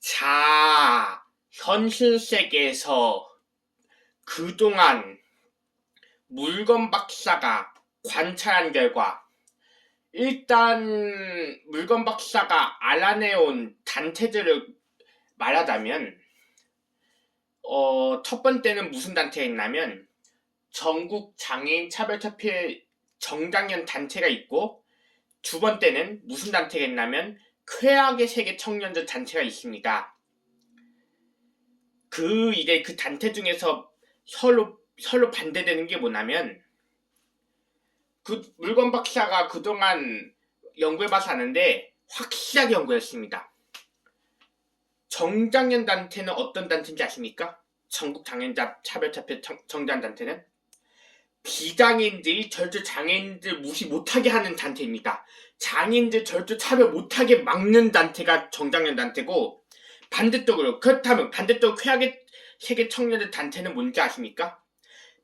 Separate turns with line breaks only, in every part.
자, 현실 세계에서 그동안 물건 박사가 관찰한 결과, 일단 물건 박사가 알아내온 단체들을 말하자면, 첫 번째는 무슨 단체가 있냐면, 전국 장애인 차별협회 정장년 단체가 있고, 두 번째는 무슨 단체가 있냐면, 쾌악의 세계 청년들 단체가 있습니다. 그 단체 중에서 서로 반대되는 게 뭐냐면, 그 물건 박사가 그동안 연구해봐서 아는데, 확실하게 연구했습니다. 정장년 단체는 어떤 단체인지 아십니까? 전국 장애인자 차별협회 정장 단체는 비장애인들이 절대 장애인들 무시 못하게 하는 단체입니다. 장애인들 절대 차별 못하게 막는 단체가 정장년 단체고, 그렇다면 반대쪽으로 쾌악의 세계 청년들 단체는 뭔지 아십니까?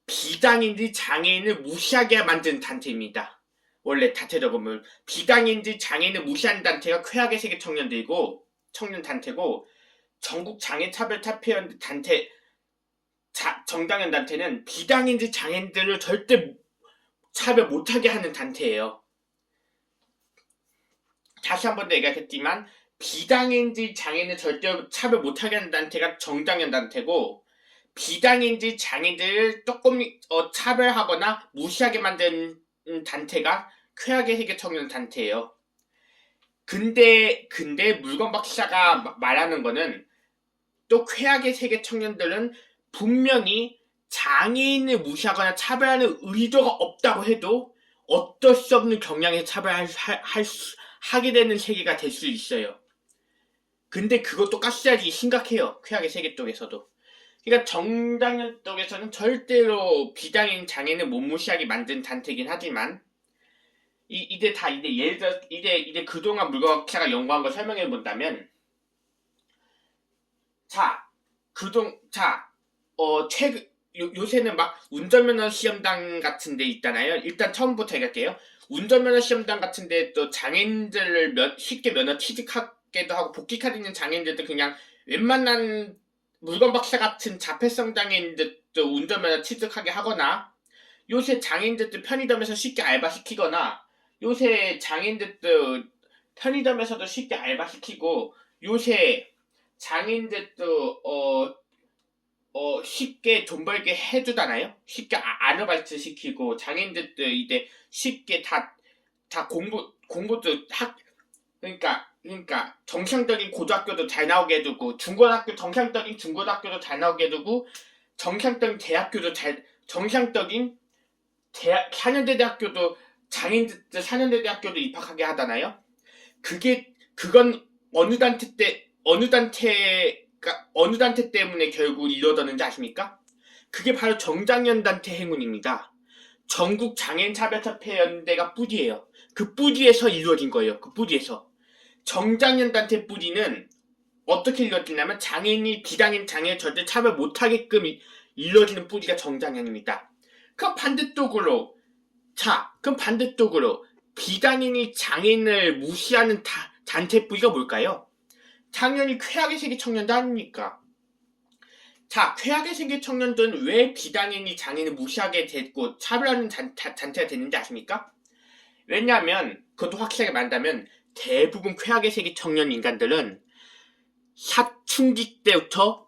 비장애인들이 장애인을 무시하게 만드는 단체입니다. 원래 단체적으로 비장애인들이 장애인을 무시하는 단체가 쾌악의 세계 청년 단체고, 전국 장애차별협회 단체 정장년 단체는 비장애인들 장애인들을 절대 차별 못하게 하는 단체예요. 다시 한 번 더 얘기하겠지만, 비장애인들 장애인을 절대 차별 못하게 하는 단체가 정장년 단체고, 비장애인들 장애인들을 조금 차별하거나 무시하게 만드는 단체가 쾌악의 세계 청년 단체예요. 근데 물건 박사가 말하는 거는, 또 쾌악의 세계 청년들은 분명히 장애인을 무시하거나 차별하는 의도가 없다고 해도 어쩔 수 없는 경향에 하게 되는 세계가 될 수 있어요. 근데 그것도 가스라지 심각해요. 쾌악의 세계 쪽에서도. 그러니까 정장년 쪽에서는 절대로 비장애인 장애인을 못 무시하게 만든 단체이긴 하지만, 이제 예를 들어 이제 그동안 물건 박사가 연구한 걸 설명해 본다면, 요새는 막 운전면허 시험장 같은 데 있잖아요. 일단 처음부터 얘기할게요. 운전면허 시험장 같은 데 또 장애인들을 쉽게 면허 취득하게도 하고, 복귀카드 있는 장애인들도 그냥 웬만한 물건 박사 같은 자폐성 장애인들도 운전면허 취득하게 하거나, 요새 장애인들도 편의점에서 쉽게 알바시키거나, 요새 장애인들도 편의점에서도 쉽게 알바시키고, 요새 장애인들도 쉽게 돈 벌게 해주잖아요. 쉽게 아르바이트 시키고, 장애인들도 이제 쉽게 다 공부도 그러니까 정상적인 고등학교도 잘 나오게 해주고, 정상적인 중고등학교도 잘 나오게 해주고, 정상적인 4년제 대학교도 장애인들 4년제 대학교도 입학하게 하잖아요. 그건 어느 단체 때문에 결국 이루어졌는지 아십니까? 그게 바로 정장년 단체 행운입니다. 전국 장애인 차별협회 연대가 뿌리예요. 그 뿌리에서 이루어진 거예요. 그 뿌리에서. 정장년 단체 뿌리는 어떻게 이루어지냐면, 비장애인 장애인 절대 차별 못하게끔 이루어지는 뿌리가 정장년입니다. 그럼 반대쪽으로 비장애인이 장애인을 무시하는 단체 뿌리가 뭘까요? 당연히 쾌악의 세계 청년들 아닙니까? 쾌악의 세계 청년들은 왜 비장애인이 장애인을 무시하게 됐고 차별하는 단체가 됐는지 아십니까? 왜냐하면, 그것도 확실하게 말한다면, 대부분 쾌악의 세계 청년 인간들은 사춘기 때부터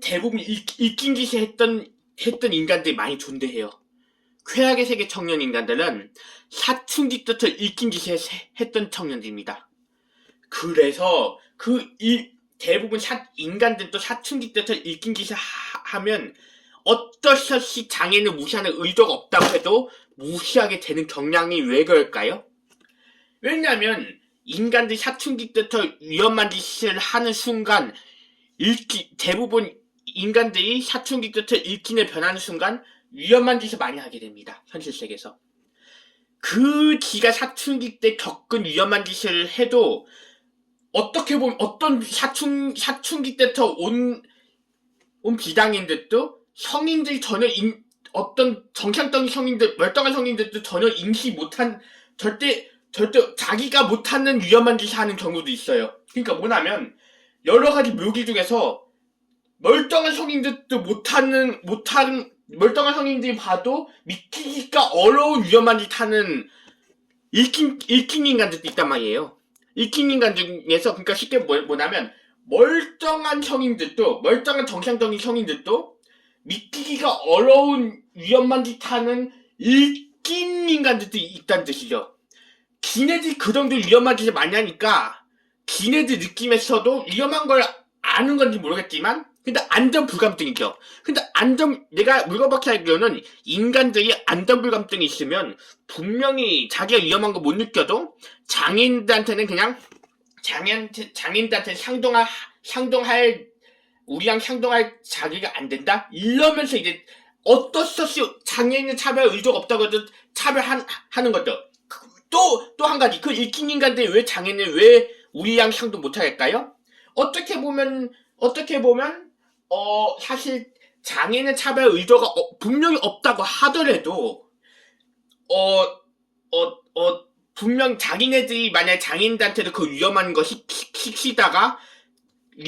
대부분 일진 짓을 했던 인간들이 많이 존재해요. 쾌악의 세계 청년 인간들은 사춘기 때부터 일진 짓을 했던 청년들입니다. 그래서 대부분 인간들도 사춘기 때부터 일진 짓을 하면 어쩔 수 없이 장애인을 무시하는 의도가 없다고 해도 무시하게 되는 경향이 왜 그럴까요? 왜냐면 인간들이 사춘기 때부터 위험한 짓을 하는 순간, 대부분 인간들이 사춘기 때부터 일진에 변하는 순간 위험한 짓을 많이 하게 됩니다. 현실 세계에서. 지가 사춘기 때 겪은 위험한 짓을 해도, 어떻게 보면 어떤 사춘기 때부터 온 비장애인들도 성인들이 전혀 어떤 정상적인 성인들, 멀쩡한 성인들도 전혀 인식 못한, 절대 자기가 못하는 위험한 짓을 하는 경우도 있어요. 그러니까 뭐냐면, 여러 가지 묘기 중에서 멀쩡한 멀쩡한 성인들이 봐도 믿기기가 어려운 위험한 짓 하는 일킹 인간들도 있단 말이에요. 일킹 인간 중에서, 그러니까 쉽게 뭐냐면, 멀쩡한 정상적인 성인들도 믿기기가 어려운 위험한 짓 하는 일킹 인간들도 있다는 뜻이죠. 기네들이 그 정도 위험한 짓을 많이 하니까, 기네들 느낌에서도 위험한 걸 아는 건지 모르겠지만, 근데 안전불감증이죠. 근데 내가 물어봤기 알기로는 인간들이 안전불감증이 있으면 분명히 자기가 위험한 거 못 느껴도 장애인들한테는 그냥 장애인들한테 우리랑 향동할 자기가 안 된다? 이러면서 이제 어쩔 수 없이 장애인은 차별 의도가 없다고 해도 차별하는 거죠. 또 한 가지, 그 일킨 인간들이 왜 장애인을 왜 우리랑 향동 못하겠까요? 어떻게 보면, 사실 장애인의 차별 의도가 분명히 없다고 하더라도, 분명 자기네들이 만약 장애인들한테도 그 위험한 거 시키다가